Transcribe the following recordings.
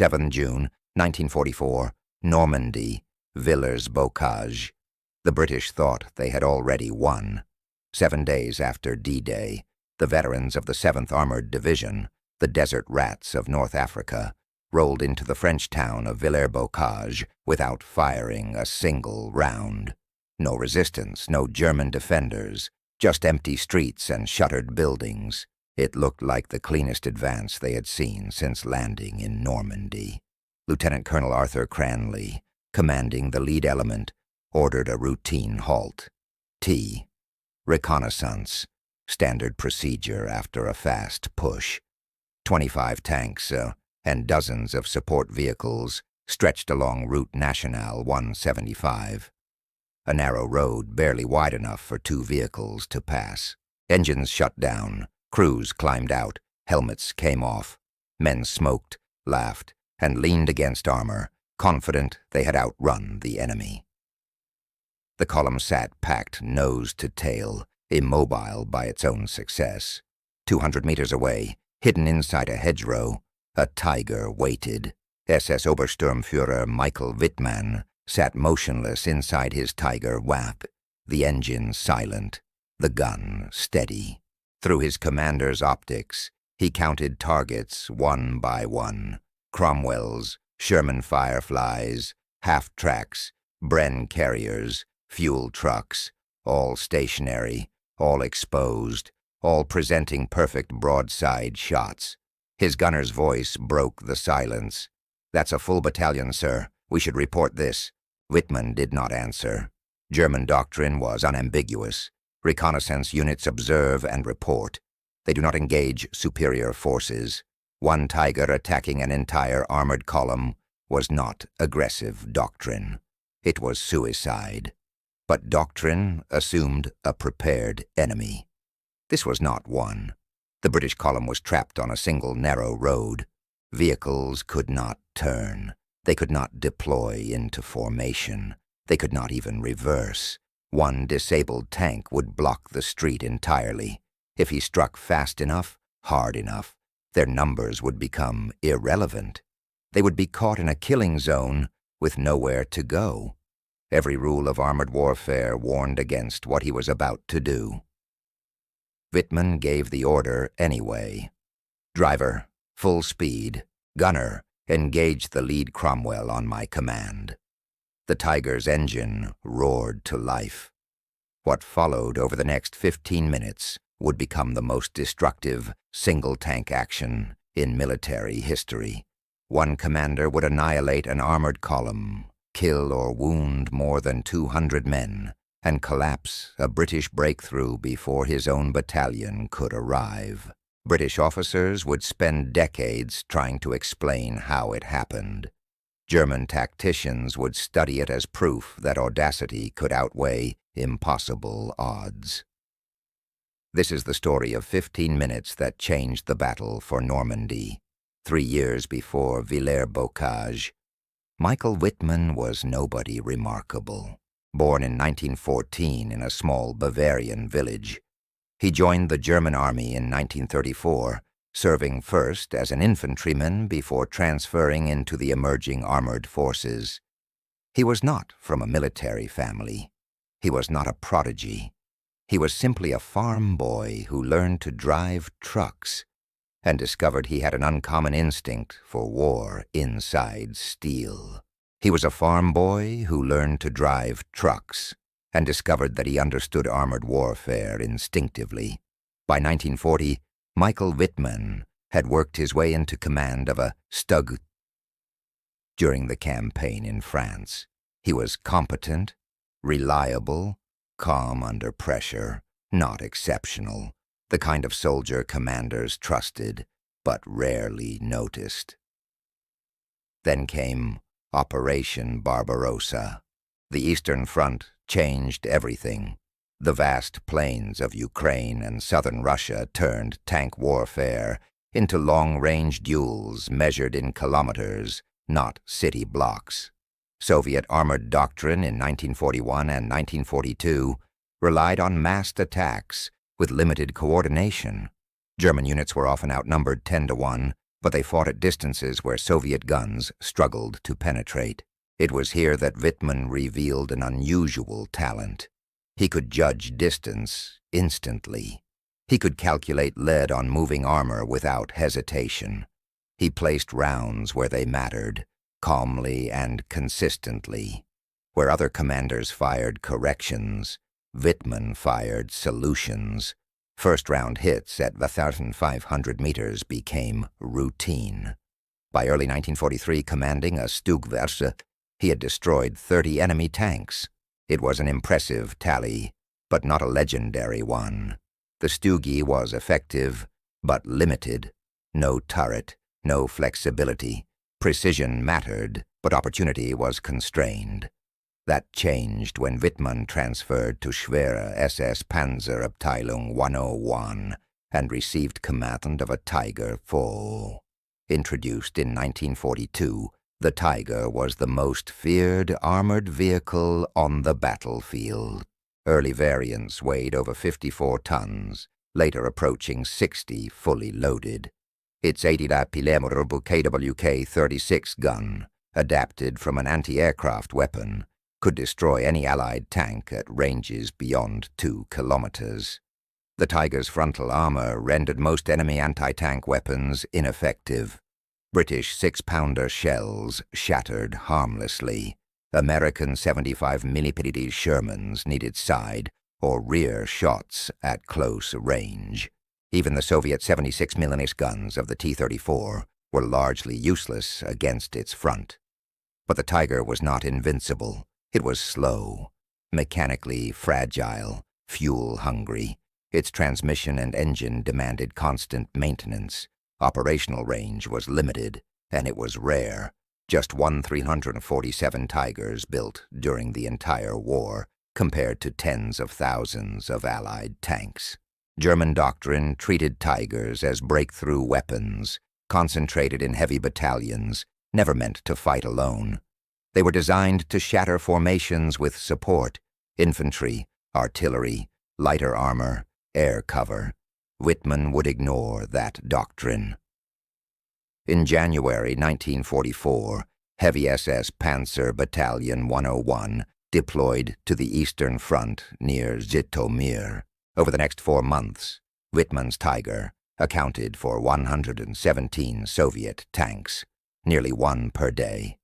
7 June 1944, Normandy, Villers-Bocage. The British thought they had already won. 7 days after D-Day, the veterans of the 7th Armoured Division, the desert rats of North Africa, rolled into the French town of Villers-Bocage without firing a single round. No resistance, no German defenders, just empty streets and shuttered buildings. It looked like the cleanest advance they had seen since landing in Normandy. Lieutenant Colonel Arthur Cranley, commanding the lead element, ordered a routine halt. T. Reconnaissance, standard procedure after a fast push. 25 tanks and dozens of support vehicles stretched along Route Nationale 175. A narrow road barely wide enough for 2 vehicles to pass. Engines shut down, crews climbed out, helmets came off. Men smoked, laughed, and leaned against armor, confident they had outrun the enemy. The column sat packed nose to tail, immobile by its own success. 200 meters away, hidden inside a hedgerow, a tiger waited. SS Obersturmführer Michael Wittmann sat motionless inside his tiger WAP, the engine silent, the gun steady. Through his commander's optics, he counted targets one by one. Cromwells, Sherman Fireflies, half-tracks, Bren carriers, fuel trucks, all stationary, all exposed, all presenting perfect broadside shots. His gunner's voice broke the silence. "That's a full battalion, sir. We should report this." Wittmann did not answer. German doctrine was unambiguous. Reconnaissance units observe and report. They do not engage superior forces. One tiger attacking an entire armored column was not aggressive doctrine. It was suicide. But doctrine assumed a prepared enemy. This was not one. The British column was trapped on a single narrow road. Vehicles could not turn. They could not deploy into formation. They could not even reverse. One disabled tank would block the street entirely. If he struck fast enough, hard enough, their numbers would become irrelevant. They would be caught in a killing zone with nowhere to go. Every rule of armored warfare warned against what he was about to do. Wittmann gave the order anyway. "Driver, full speed. Gunner, engage the lead Cromwell on my command." The Tiger's engine roared to life. What followed over the next 15 minutes would become the most destructive single-tank action in military history. One commander would annihilate an armored column, kill or wound more than 200 men, and collapse a British breakthrough before his own battalion could arrive. British officers would spend decades trying to explain how it happened. German tacticians would study it as proof that audacity could outweigh impossible odds. This is the story of 15 minutes that changed the battle for Normandy. 3 years before Villers-Bocage, Michael Wittmann was nobody remarkable. Born in 1914 in a small Bavarian village, he joined the German army in 1934, serving first as an infantryman before transferring into the emerging armored forces. He was not from a military family. He was not a prodigy. He was simply a farm boy who learned to drive trucks and discovered he had an uncommon instinct for war inside steel. He was a farm boy who learned to drive trucks and discovered that he understood armored warfare instinctively. By 1940, Michael Wittmann had worked his way into command of a Stug. During the campaign in France, he was competent, reliable, calm under pressure, not exceptional, the kind of soldier commanders trusted but rarely noticed. Then came Operation Barbarossa. The Eastern Front changed everything. The vast plains of Ukraine and southern Russia turned tank warfare into long-range duels measured in kilometers, not city blocks. Soviet armored doctrine in 1941 and 1942 relied on massed attacks with limited coordination. German units were often outnumbered 10 to 1, but they fought at distances where Soviet guns struggled to penetrate. It was here that Wittmann revealed an unusual talent. He could judge distance instantly. He could calculate lead on moving armor without hesitation. He placed rounds where they mattered, calmly and consistently. Where other commanders fired corrections, Wittmann fired solutions. First-round hits at 1,500 meters became routine. By early 1943, commanding a Stugwerse, he had destroyed 30 enemy tanks. It was an impressive tally, but not a legendary one. The Stuggy was effective, but limited. No turret, no flexibility. Precision mattered, but opportunity was constrained. That changed when Wittmann transferred to Schwere SS Panzerabteilung 101 and received command of a Tiger IV. Introduced in 1942, the Tiger was the most feared armored vehicle on the battlefield. Early variants weighed over 54 tons, later approaching 60 fully loaded. Its 80mm KWK-36 gun, adapted from an anti-aircraft weapon, could destroy any Allied tank at ranges beyond 2 kilometers. The Tiger's frontal armor rendered most enemy anti-tank weapons ineffective. British 6-pounder shells shattered harmlessly. American 75mm Shermans needed side or rear shots at close range. Even the Soviet 76mm guns of the T-34 were largely useless against its front. But the Tiger was not invincible. It was slow, mechanically fragile, fuel-hungry. Its transmission and engine demanded constant maintenance. Operational range was limited, and it was rare. Just 347 Tigers built during the entire war, compared to tens of thousands of Allied tanks. German doctrine treated Tigers as breakthrough weapons, concentrated in heavy battalions, never meant to fight alone. They were designed to shatter formations with support, infantry, artillery, lighter armor, air cover. Wittmann would ignore that doctrine. In January 1944, Heavy SS Panzer Battalion 101 deployed to the Eastern Front near Zhytomyr. Over the next 4 months, Wittmann's Tiger accounted for 117 Soviet tanks, nearly 1 per day.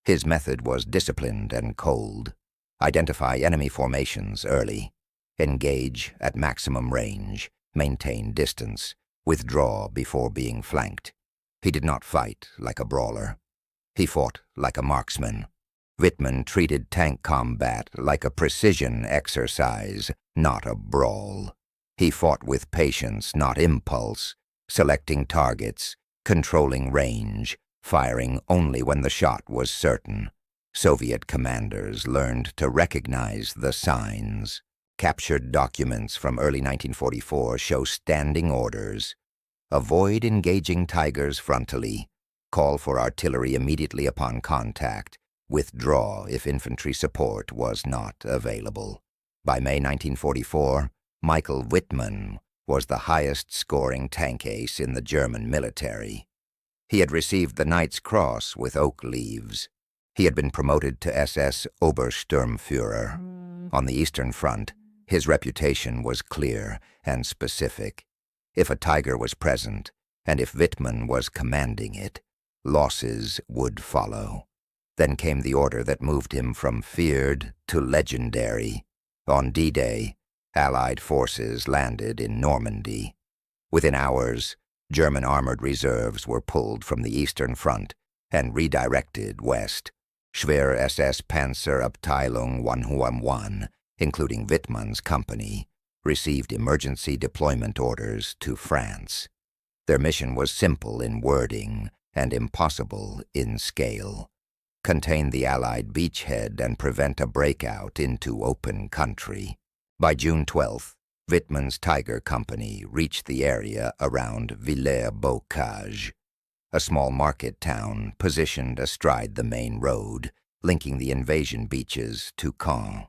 His method was disciplined and cold. Identify enemy formations early. Engage at maximum range. Maintain distance. Withdraw before being flanked. He did not fight like a brawler. He fought like a marksman. Wittmann treated tank combat like a precision exercise, not a brawl. He fought with patience, not impulse, selecting targets, controlling range, firing only when the shot was certain. Soviet commanders learned to recognize the signs. Captured documents from early 1944 show standing orders. Avoid engaging Tigers frontally. Call for artillery immediately upon contact. Withdraw if infantry support was not available. By May 1944, Michael Wittmann was the highest-scoring tank ace in the German military. He had received the Knight's Cross with oak leaves. He had been promoted to SS Obersturmführer. On the Eastern Front, his reputation was clear and specific. If a Tiger was present, and if Wittmann was commanding it, losses would follow. Then came the order that moved him from feared to legendary. On D-Day, Allied forces landed in Normandy. Within hours, German armored reserves were pulled from the Eastern Front and redirected west. Schwere SS Panzerabteilung 101, including Wittmann's company, received emergency deployment orders to France. Their mission was simple in wording and impossible in scale. Contain the Allied beachhead and prevent a breakout into open country. By June 12th, Wittmann's Tiger Company reached the area around Villers-Bocage, a small market town positioned astride the main road, linking the invasion beaches to Caen.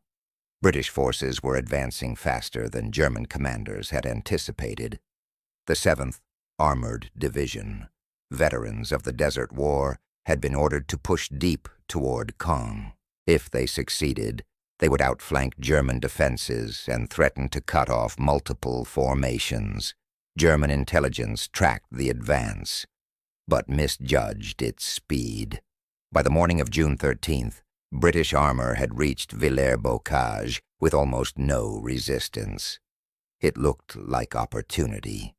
British forces were advancing faster than German commanders had anticipated. The 7th Armoured Division, Veterans of the Desert War had been ordered to push deep toward Caen. If they succeeded, they would outflank German defenses and threaten to cut off multiple formations. German intelligence tracked the advance, but misjudged its speed. By the morning of June 13th, British armor had reached Villers-Bocage with almost no resistance. It looked like opportunity.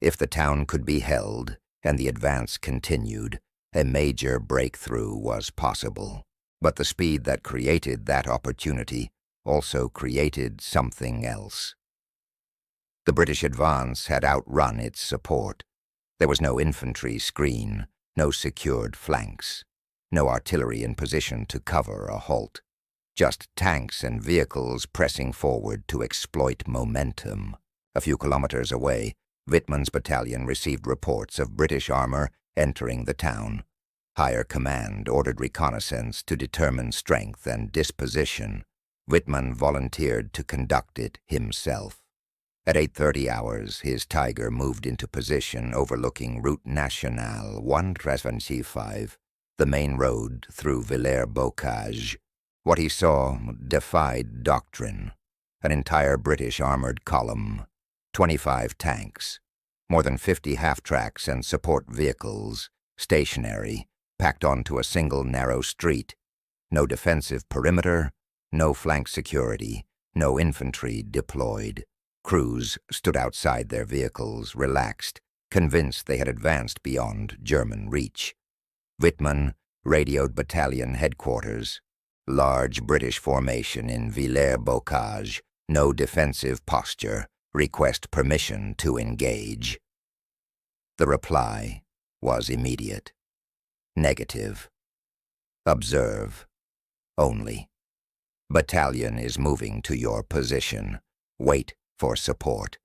If the town could be held and the advance continued, a major breakthrough was possible. But the speed that created that opportunity also created something else. The British advance had outrun its support. There was no infantry screen, no secured flanks, no artillery in position to cover a halt. Just tanks and vehicles pressing forward to exploit momentum. A few kilometers away, Wittmann's battalion received reports of British armor entering the town. Higher command ordered reconnaissance to determine strength and disposition. Wittmann volunteered to conduct it himself. At 8:30 hours, his Tiger moved into position overlooking Route Nationale 175, the main road through Villers-Bocage. What he saw defied doctrine. An entire British armored column, 25 tanks, more than 50 half-tracks and support vehicles, stationary, packed onto a single narrow street. No defensive perimeter, no flank security, no infantry deployed. Crews stood outside their vehicles, relaxed, convinced they had advanced beyond German reach. Wittmann radioed battalion headquarters. Large British formation in Villers-Bocage, no defensive posture, request permission to engage. The reply was immediate. Negative. Observe. Only. Battalion is moving to your position. Wait for support.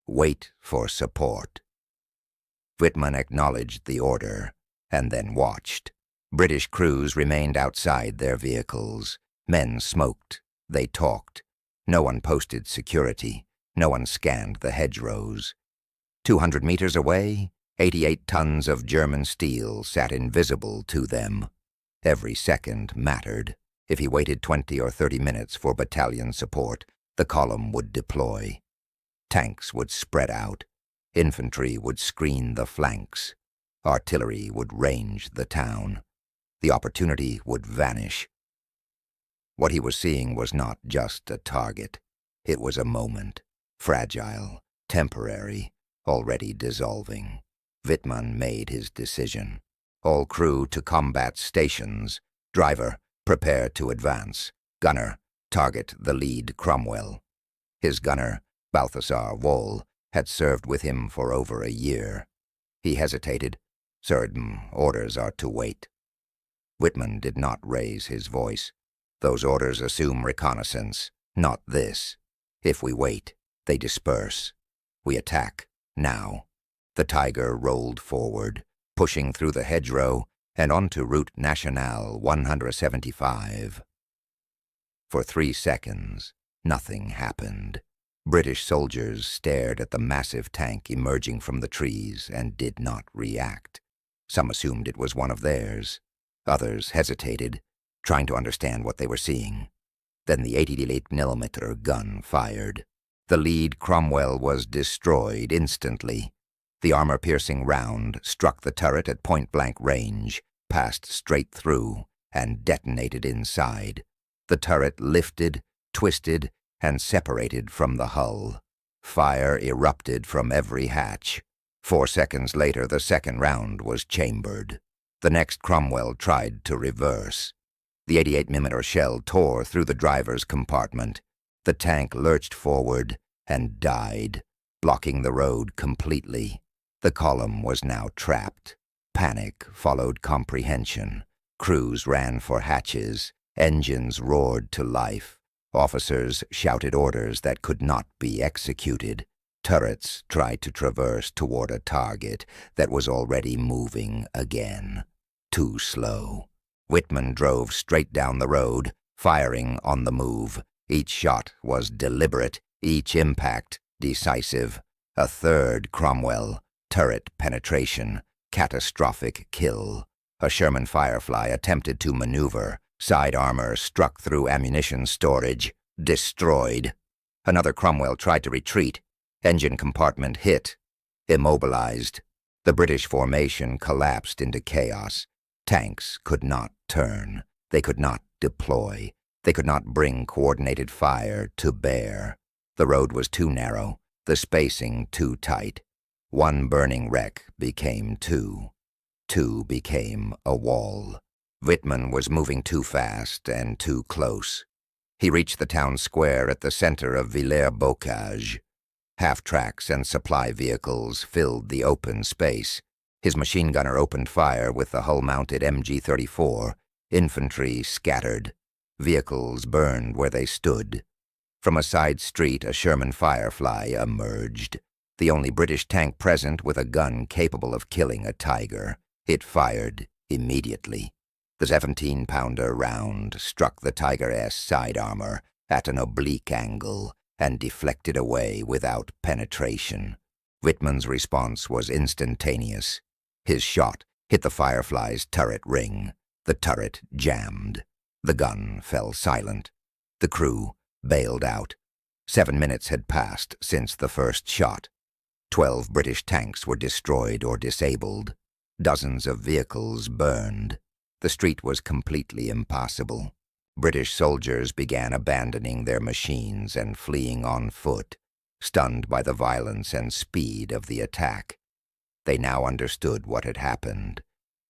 Wait for support. Wittmann acknowledged the order and then watched. British crews remained outside their vehicles. Men smoked. They talked. No one posted security. No one scanned the hedgerows. 200 meters away, 88 tons of German steel sat invisible to them. Every second mattered. If he waited 20 or 30 minutes for battalion support, the column would deploy. Tanks would spread out. Infantry would screen the flanks. Artillery would range the town. The opportunity would vanish. What he was seeing was not just a target. It was a moment, fragile, temporary, already dissolving. Wittmann made his decision. All crew to combat stations. Driver, prepare to advance. Gunner, target the lead Cromwell. His gunner, Balthasar Wohl, had served with him for over a year. He hesitated. Sir, orders are to wait. Wittmann did not raise his voice. Those orders assume reconnaissance, not this. If we wait, they disperse. We attack, now. The Tiger rolled forward, pushing through the hedgerow and onto Route Nationale 175. For 3 seconds, nothing happened. British soldiers stared at the massive tank emerging from the trees and did not react. Some assumed it was one of theirs. Others hesitated, trying to understand what they were seeing. Then the 88mm gun fired. The lead Cromwell was destroyed instantly. The armor-piercing round struck the turret at point-blank range, passed straight through, and detonated inside. The turret lifted, twisted, and separated from the hull. Fire erupted from every hatch. 4 seconds later, the second round was chambered. The next Cromwell tried to reverse. The 88mm shell tore through the driver's compartment. The tank lurched forward and died, blocking the road completely. The column was now trapped. Panic followed comprehension. Crews ran for hatches. Engines roared to life. Officers shouted orders that could not be executed. Turrets tried to traverse toward a target that was already moving again. Too slow. Wittmann drove straight down the road, firing on the move. Each shot was deliberate, each impact decisive. A third Cromwell, turret penetration, catastrophic kill. A Sherman Firefly attempted to maneuver. Side armor struck through ammunition storage. Destroyed. Another Cromwell tried to retreat. Engine compartment hit. Immobilized. The British formation collapsed into chaos. Tanks could not turn. They could not deploy. They could not bring coordinated fire to bear. The road was too narrow, the spacing too tight. One burning wreck became two. Two became a wall. Whitman was moving too fast and too close. He reached the town square at the center of Villers-Bocage. Half-tracks and supply vehicles filled the open space. His machine gunner opened fire with the hull-mounted MG-34. Infantry scattered. Vehicles burned where they stood. From a side street, a Sherman Firefly emerged, the only British tank present with a gun capable of killing a Tiger. It fired immediately. The 17-pounder round struck the Tiger S side armor at an oblique angle and deflected away without penetration. Whitman's response was instantaneous. His shot hit the Firefly's turret ring. The turret jammed. The gun fell silent. The crew bailed out. 7 minutes had passed since the first shot. 12 British tanks were destroyed or disabled. Dozens of vehicles burned. The street was completely impassable. British soldiers began abandoning their machines and fleeing on foot, stunned by the violence and speed of the attack. They now understood what had happened.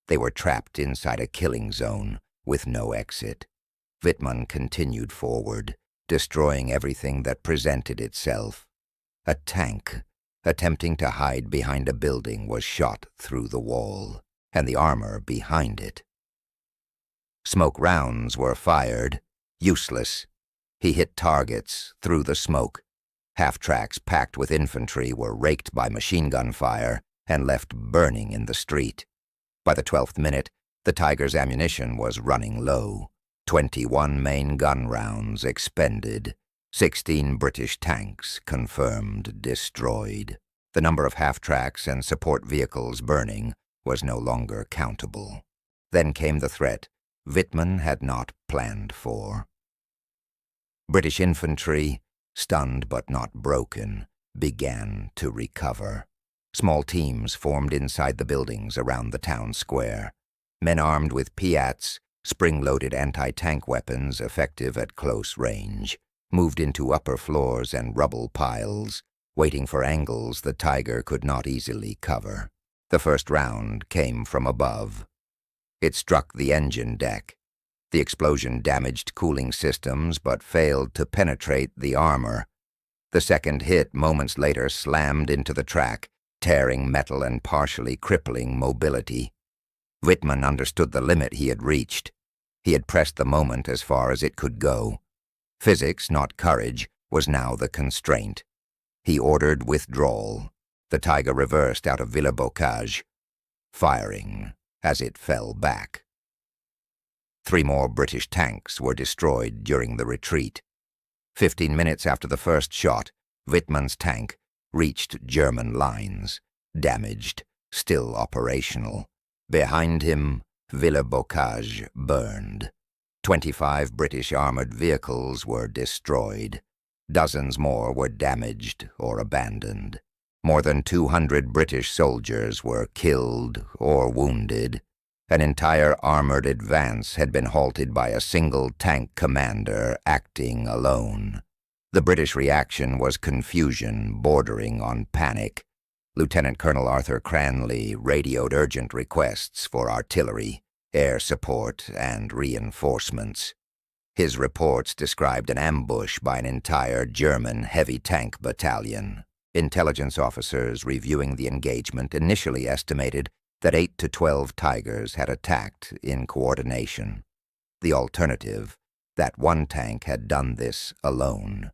They were trapped inside a killing zone with no exit. Whitman continued forward, destroying everything that presented itself. A tank, attempting to hide behind a building, was shot through the wall, and the armor behind it. Smoke rounds were fired. Useless. He hit targets through the smoke. Half-tracks packed with infantry were raked by machine gun fire and left burning in the street. By the 12th minute, the Tiger's ammunition was running low. 21 main gun rounds expended. 16 British tanks confirmed destroyed. The number of half-tracks and support vehicles burning was no longer countable. Then came the threat Whitman had not planned for. British infantry, stunned but not broken, began to recover. Small teams formed inside the buildings around the town square. Men armed with Piats, spring-loaded anti-tank weapons effective at close range, moved into upper floors and rubble piles, waiting for angles the Tiger could not easily cover. The first round came from above. It struck the engine deck. The explosion damaged cooling systems but failed to penetrate the armor. The second hit moments later slammed into the track, tearing metal and partially crippling mobility. Whitman understood the limit he had reached. He had pressed the moment as far as it could go. Physics, not courage, was now the constraint. He ordered withdrawal. The Tiger reversed out of Villers-Bocage, firing as it fell back. 3 more British tanks were destroyed during the retreat. 15 minutes after the first shot, Whitman's tank reached German lines, damaged, still operational. Behind him, Villers-Bocage burned. 25 British armored vehicles were destroyed. Dozens more were damaged or abandoned. More than 200 British soldiers were killed or wounded. An entire armored advance had been halted by a single tank commander acting alone. The British reaction was confusion bordering on panic. Lieutenant Colonel Arthur Cranley radioed urgent requests for artillery, air support, and reinforcements. His reports described an ambush by an entire German heavy tank battalion. Intelligence officers reviewing the engagement initially estimated that 8 to 12 Tigers had attacked in coordination. The alternative, that one tank had done this alone,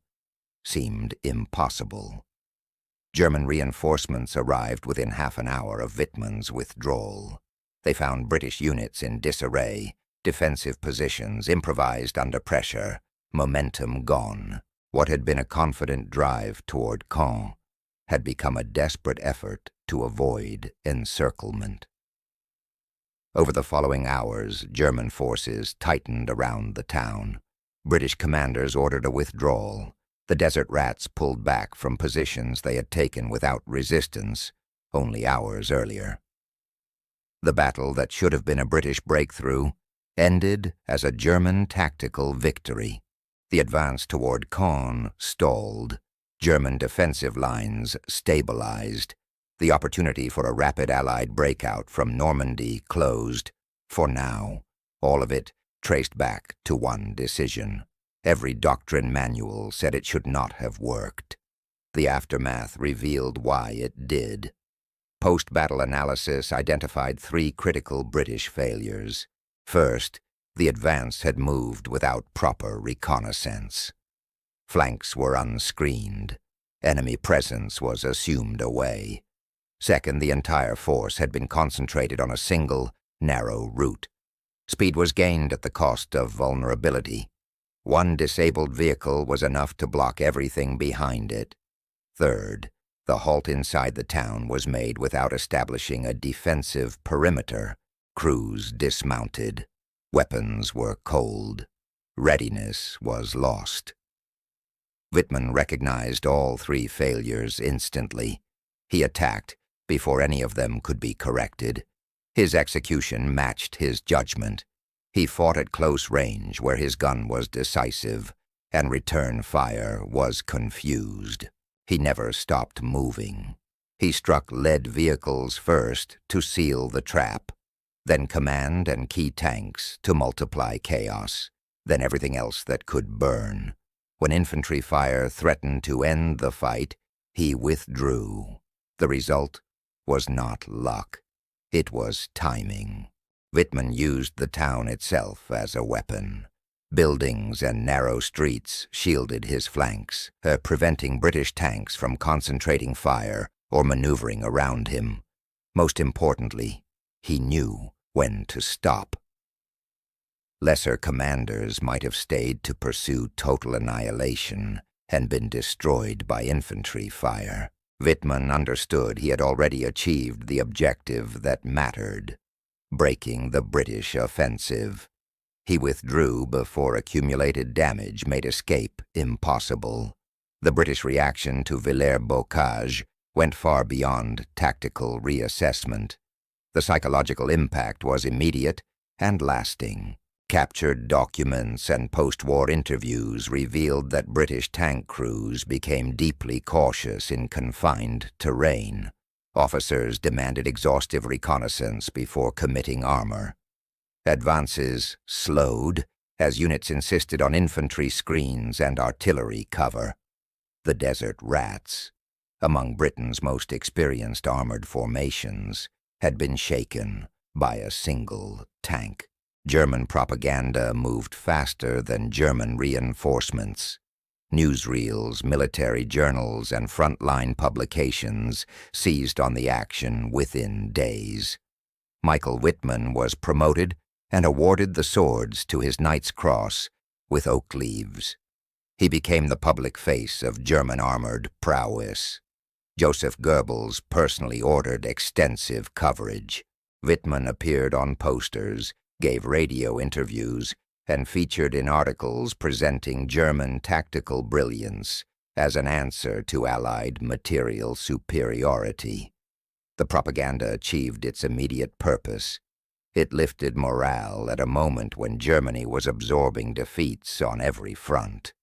seemed impossible. German reinforcements arrived within half an hour of Whitman's withdrawal. They found British units in disarray, defensive positions improvised under pressure, momentum gone. What had been a confident drive toward Caen had become a desperate effort to avoid encirclement. Over the following hours, German forces tightened around the town. British commanders ordered a withdrawal. The Desert Rats pulled back from positions they had taken without resistance only hours earlier. The battle that should have been a British breakthrough ended as a German tactical victory. The advance toward Caen stalled. German defensive lines stabilized. The opportunity for a rapid Allied breakout from Normandy closed, for now, all of it traced back to one decision. Every doctrine manual said it should not have worked. The aftermath revealed why it did. Post-battle analysis identified 3 critical British failures. First, the advance had moved without proper reconnaissance. Flanks were unscreened. Enemy presence was assumed away. Second, the entire force had been concentrated on a single, narrow route. Speed was gained at the cost of vulnerability. One disabled vehicle was enough to block everything behind it. Third, the halt inside the town was made without establishing a defensive perimeter. Crews dismounted. Weapons were cold. Readiness was lost. Wittmann recognized all 3 failures instantly. He attacked before any of them could be corrected. His execution matched his judgment. He fought at close range where his gun was decisive, and return fire was confused. He never stopped moving. He struck lead vehicles first to seal the trap, then command and key tanks to multiply chaos, then everything else that could burn. When infantry fire threatened to end the fight, he withdrew. The result was not luck. It was timing. Wittmann used the town itself as a weapon. Buildings and narrow streets shielded his flanks, preventing British tanks from concentrating fire or maneuvering around him. Most importantly, he knew when to stop. Lesser commanders might have stayed to pursue total annihilation and been destroyed by infantry fire. Wittmann understood he had already achieved the objective that mattered, breaking the British offensive. He withdrew before accumulated damage made escape impossible. The British reaction to Villers-Bocage went far beyond tactical reassessment. The psychological impact was immediate and lasting. Captured documents and post-war interviews revealed that British tank crews became deeply cautious in confined terrain. Officers demanded exhaustive reconnaissance before committing armor. Advances slowed as units insisted on infantry screens and artillery cover. The Desert Rats, among Britain's most experienced armored formations, had been shaken by a single tank. German propaganda moved faster than German reinforcements. Newsreels, military journals, and frontline publications seized on the action within days. Michael Wittmann was promoted and awarded the swords to his Knight's Cross with oak leaves. He became the public face of German armored prowess. Joseph Goebbels personally ordered extensive coverage. Wittmann appeared on posters, gave radio interviews, and featured in articles presenting German tactical brilliance as an answer to Allied material superiority. The propaganda achieved its immediate purpose. It lifted morale at a moment when Germany was absorbing defeats on every front.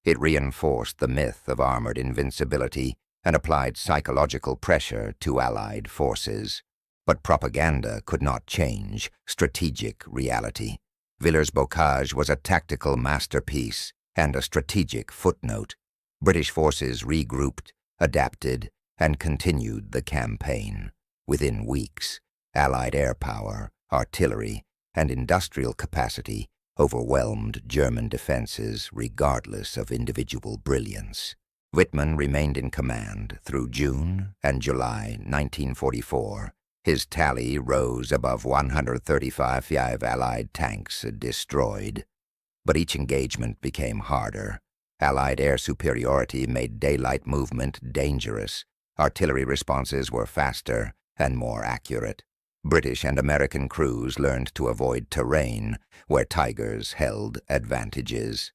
It reinforced the myth of armored invincibility and applied psychological pressure to Allied forces. But propaganda could not change strategic reality. Villers-Bocage was a tactical masterpiece and a strategic footnote. British forces regrouped, adapted, and continued the campaign. Within weeks, Allied air power, artillery, and industrial capacity overwhelmed German defenses regardless of individual brilliance. Wittmann remained in command through June and July 1944. His tally rose above 135 Allied tanks destroyed. But each engagement became harder. Allied air superiority made daylight movement dangerous. Artillery responses were faster and more accurate. British and American crews learned to avoid terrain where Tigers held advantages.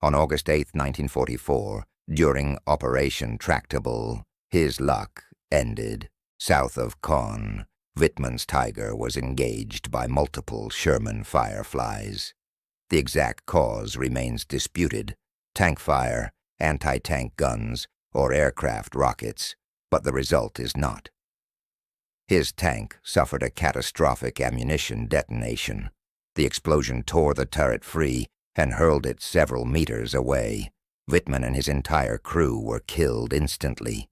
On August 8, 1944, during Operation Tractable, his luck ended. South of Caen, Wittmann's Tiger was engaged by multiple Sherman Fireflies. The exact cause remains disputed: tank fire, anti-tank guns, or aircraft rockets, but the result is not. His tank suffered a catastrophic ammunition detonation. The explosion tore the turret free and hurled it several meters away. Wittmann and his entire crew were killed instantly.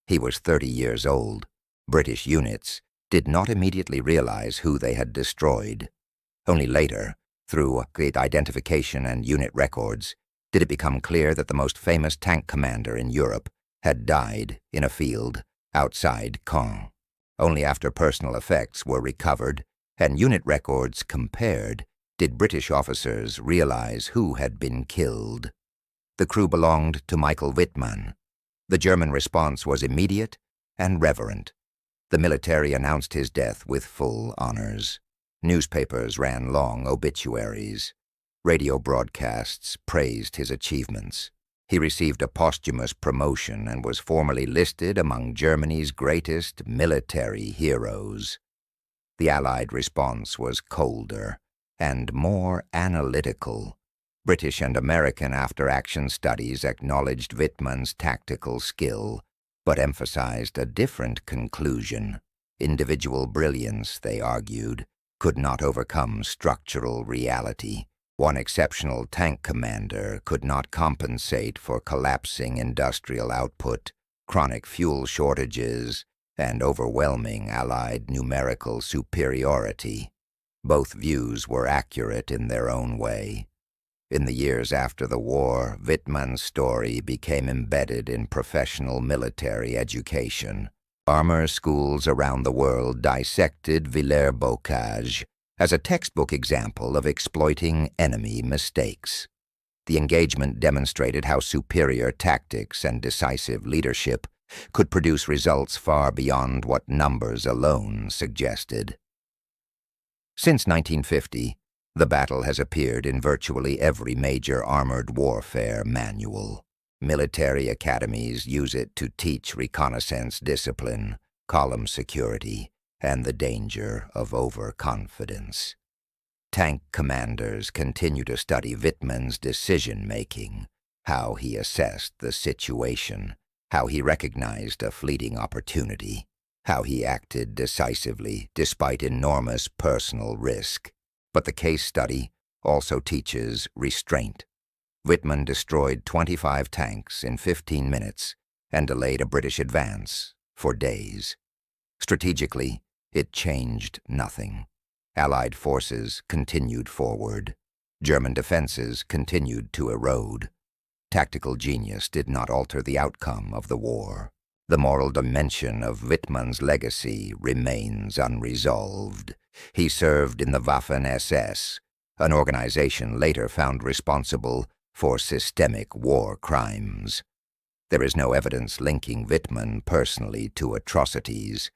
He was 30 years old. British units did not immediately realize who they had destroyed. Only later, through identification and unit records, did it become clear that the most famous tank commander in Europe had died in a field outside Caen. Only after personal effects were recovered and unit records compared did British officers realize who had been killed. The crew belonged to Michael Wittmann. The German response was immediate and reverent. The military announced his death with full honors. Newspapers ran long obituaries. Radio broadcasts praised his achievements. He received a posthumous promotion and was formally listed among Germany's greatest military heroes. The Allied response was colder and more analytical. British and American after-action studies acknowledged Wittmann's tactical skill, but emphasized a different conclusion. Individual brilliance, they argued, could not overcome structural reality. One exceptional tank commander could not compensate for collapsing industrial output, chronic fuel shortages, and overwhelming Allied numerical superiority. Both views were accurate in their own way. In the years after the war, Wittmann's story became embedded in professional military education. Armor schools around the world dissected Villers-Bocage as a textbook example of exploiting enemy mistakes. The engagement demonstrated how superior tactics and decisive leadership could produce results far beyond what numbers alone suggested. Since 1950, the battle has appeared in virtually every major armored warfare manual. Military academies use it to teach reconnaissance discipline, column security, and the danger of overconfidence. Tank commanders continue to study Wittmann's decision-making, how he assessed the situation, how he recognized a fleeting opportunity, how he acted decisively despite enormous personal risk. But the case study also teaches restraint. Wittmann destroyed 25 tanks in 15 minutes and delayed a British advance for days. Strategically, it changed nothing. Allied forces continued forward. German defenses continued to erode. Tactical genius did not alter the outcome of the war. The moral dimension of Wittmann's legacy remains unresolved. He served in the Waffen-SS, an organization later found responsible for systemic war crimes. There is no evidence linking Wittmann personally to atrocities,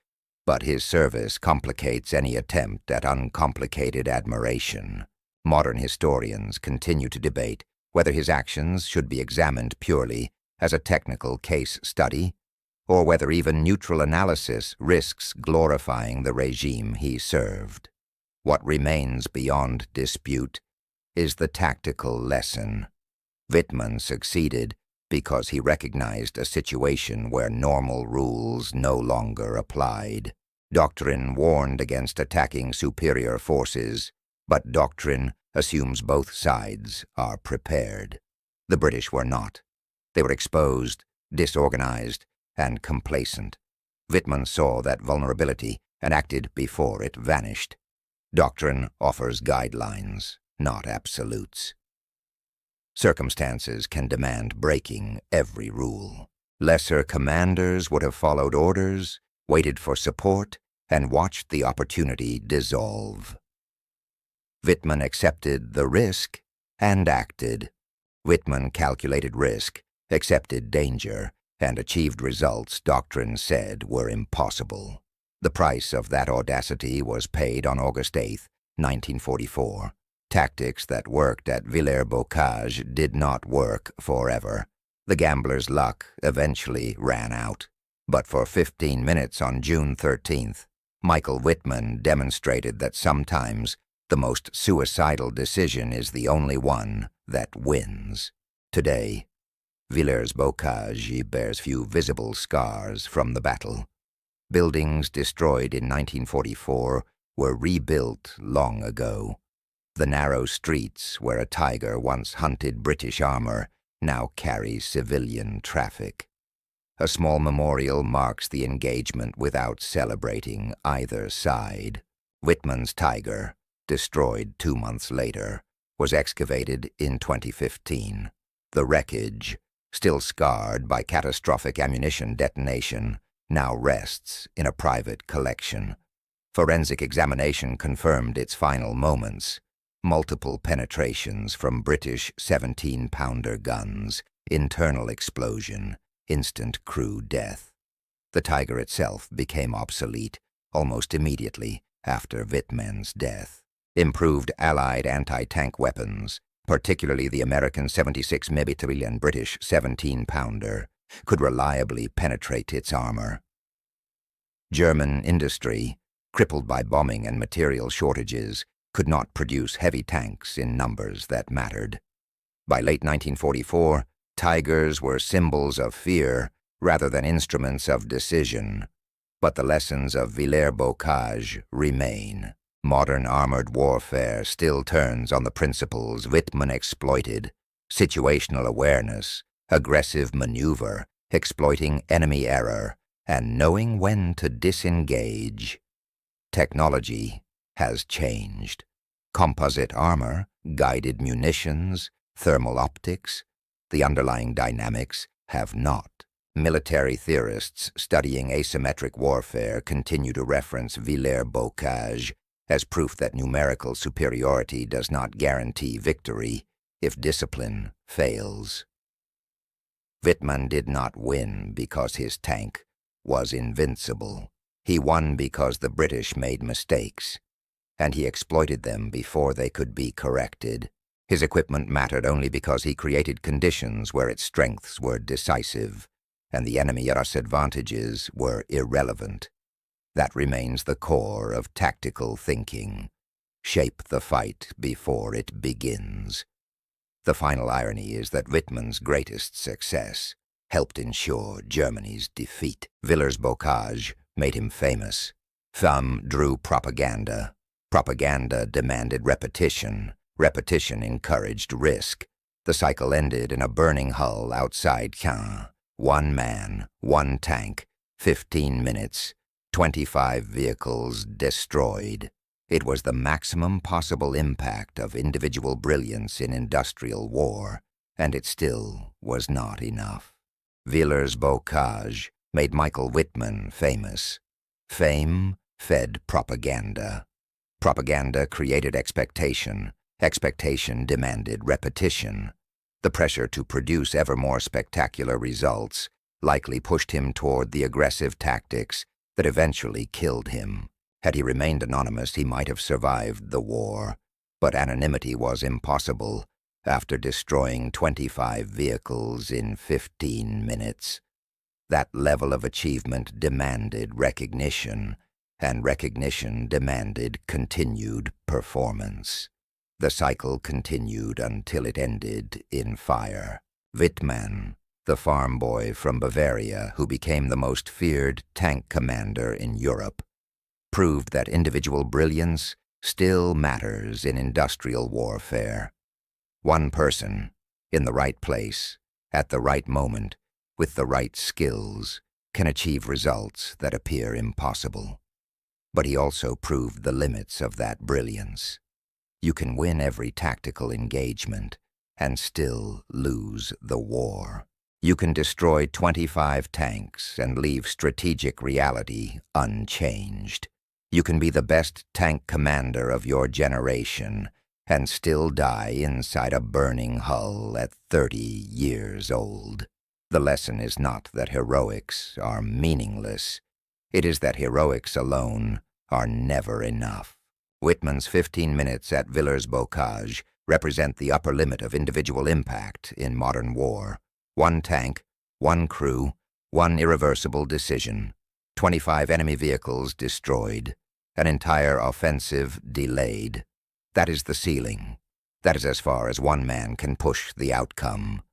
but his service complicates any attempt at uncomplicated admiration. Modern historians continue to debate whether his actions should be examined purely as a technical case study, or whether even neutral analysis risks glorifying the regime he served. What remains beyond dispute is the tactical lesson. Wittmann succeeded because he recognized a situation where normal rules no longer applied. Doctrine warned against attacking superior forces, but doctrine assumes both sides are prepared. The British were not. They were exposed, disorganized, and complacent. Wittmann saw that vulnerability and acted before it vanished. Doctrine offers guidelines, not absolutes. Circumstances can demand breaking every rule. Lesser commanders would have followed orders, waited for support, and watched the opportunity dissolve. Wittmann accepted the risk and acted. Wittmann calculated risk, accepted danger, and achieved results doctrine said were impossible. The price of that audacity was paid on August 8, 1944. Tactics that worked at Villers-Bocage did not work forever. The gambler's luck eventually ran out. But for 15 minutes on June 13th, Michael Wittmann demonstrated that sometimes the most suicidal decision is the only one that wins. Today, Villers-Bocage bears few visible scars from the battle. Buildings destroyed in 1944 were rebuilt long ago. The narrow streets where a tiger once hunted British armor now carry civilian traffic. A small memorial marks the engagement without celebrating either side. Wittmann's tiger, destroyed 2 months later, was excavated in 2015. The wreckage, still scarred by catastrophic ammunition detonation, now rests in a private collection. Forensic examination confirmed its final moments. Multiple penetrations from British 17-pounder guns, internal explosion, instant crew death. The Tiger itself became obsolete almost immediately after Wittmann's death. Improved Allied anti-tank weapons, particularly the American 76 mm and British 17-pounder, could reliably penetrate its armor. German industry, crippled by bombing and material shortages, could not produce heavy tanks in numbers that mattered. By late 1944, Tigers were symbols of fear rather than instruments of decision. But the lessons of Villers-Bocage remain. Modern armored warfare still turns on the principles Wittmann exploited: situational awareness, aggressive maneuver, exploiting enemy error, and knowing when to disengage. Technology has changed. Composite armor, guided munitions, thermal optics, the underlying dynamics have not. Military theorists studying asymmetric warfare continue to reference Villers-Bocage as proof that numerical superiority does not guarantee victory if discipline fails. Wittmann did not win because his tank was invincible. He won because the British made mistakes, and he exploited them before they could be corrected. His equipment mattered only because he created conditions where its strengths were decisive, and the enemy's advantages were irrelevant. That remains the core of tactical thinking. Shape the fight before it begins. The final irony is that Wittmann's greatest success helped ensure Germany's defeat. Villers-Bocage made him famous. Fame drew propaganda. Propaganda demanded repetition. Repetition encouraged risk. The cycle ended in a burning hull outside Caen. 1 man, 1 tank, 15 minutes, 25 vehicles destroyed. It was the maximum possible impact of individual brilliance in industrial war, and it still was not enough. Villers-Bocage made Michael Wittmann famous. Fame fed propaganda. Propaganda created expectation. Expectation demanded repetition. The pressure to produce ever more spectacular results likely pushed him toward the aggressive tactics that eventually killed him. Had he remained anonymous, he might have survived the war, but anonymity was impossible after destroying 25 vehicles in 15 minutes. That level of achievement demanded recognition, and recognition demanded continued performance. The cycle continued until it ended in fire. Wittmann, the farm boy from Bavaria who became the most feared tank commander in Europe, proved that individual brilliance still matters in industrial warfare. One person, in the right place, at the right moment, with the right skills, can achieve results that appear impossible. But he also proved the limits of that brilliance. You can win every tactical engagement and still lose the war. You can destroy 25 tanks and leave strategic reality unchanged. You can be the best tank commander of your generation and still die inside a burning hull at 30 years old. The lesson is not that heroics are meaningless. It is that heroics alone are never enough. Whitman's 15 minutes at Villers-Bocage represent the upper limit of individual impact in modern war. 1 tank, 1 crew, 1 irreversible decision, 25 enemy vehicles destroyed, an entire offensive delayed. That is the ceiling. That is as far as one man can push the outcome.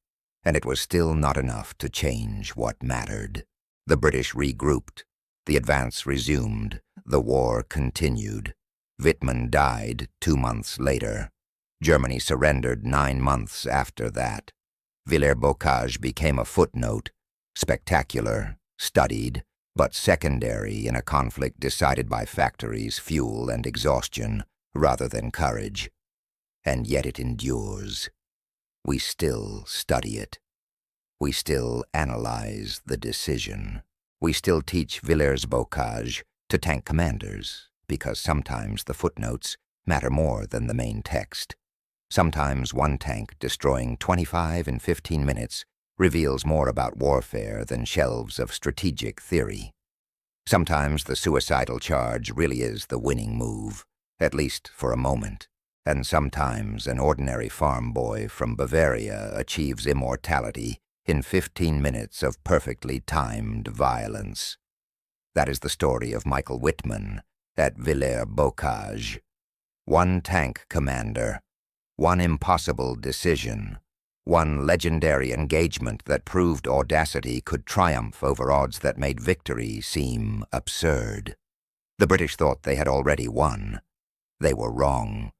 And it was still not enough to change what mattered. The British regrouped. The advance resumed. The war continued. Whitman died 2 months later. Germany surrendered 9 months after that. Villers-Bocage became a footnote, spectacular, studied, but secondary in a conflict decided by factories, fuel, and exhaustion, rather than courage. And yet it endures. We still study it. We still analyze the decision. We still teach Villers-Bocage to tank commanders, because sometimes the footnotes matter more than the main text. Sometimes 1 tank destroying 25 in 15 minutes reveals more about warfare than shelves of strategic theory. Sometimes the suicidal charge really is the winning move, at least for a moment. And sometimes an ordinary farm boy from Bavaria achieves immortality in 15 minutes of perfectly timed violence. That is the story of Michael Whitman at Villers-Bocage. 1 tank commander, 1 impossible decision, 1 legendary engagement that proved audacity could triumph over odds that made victory seem absurd. The British thought they had already won. They were wrong.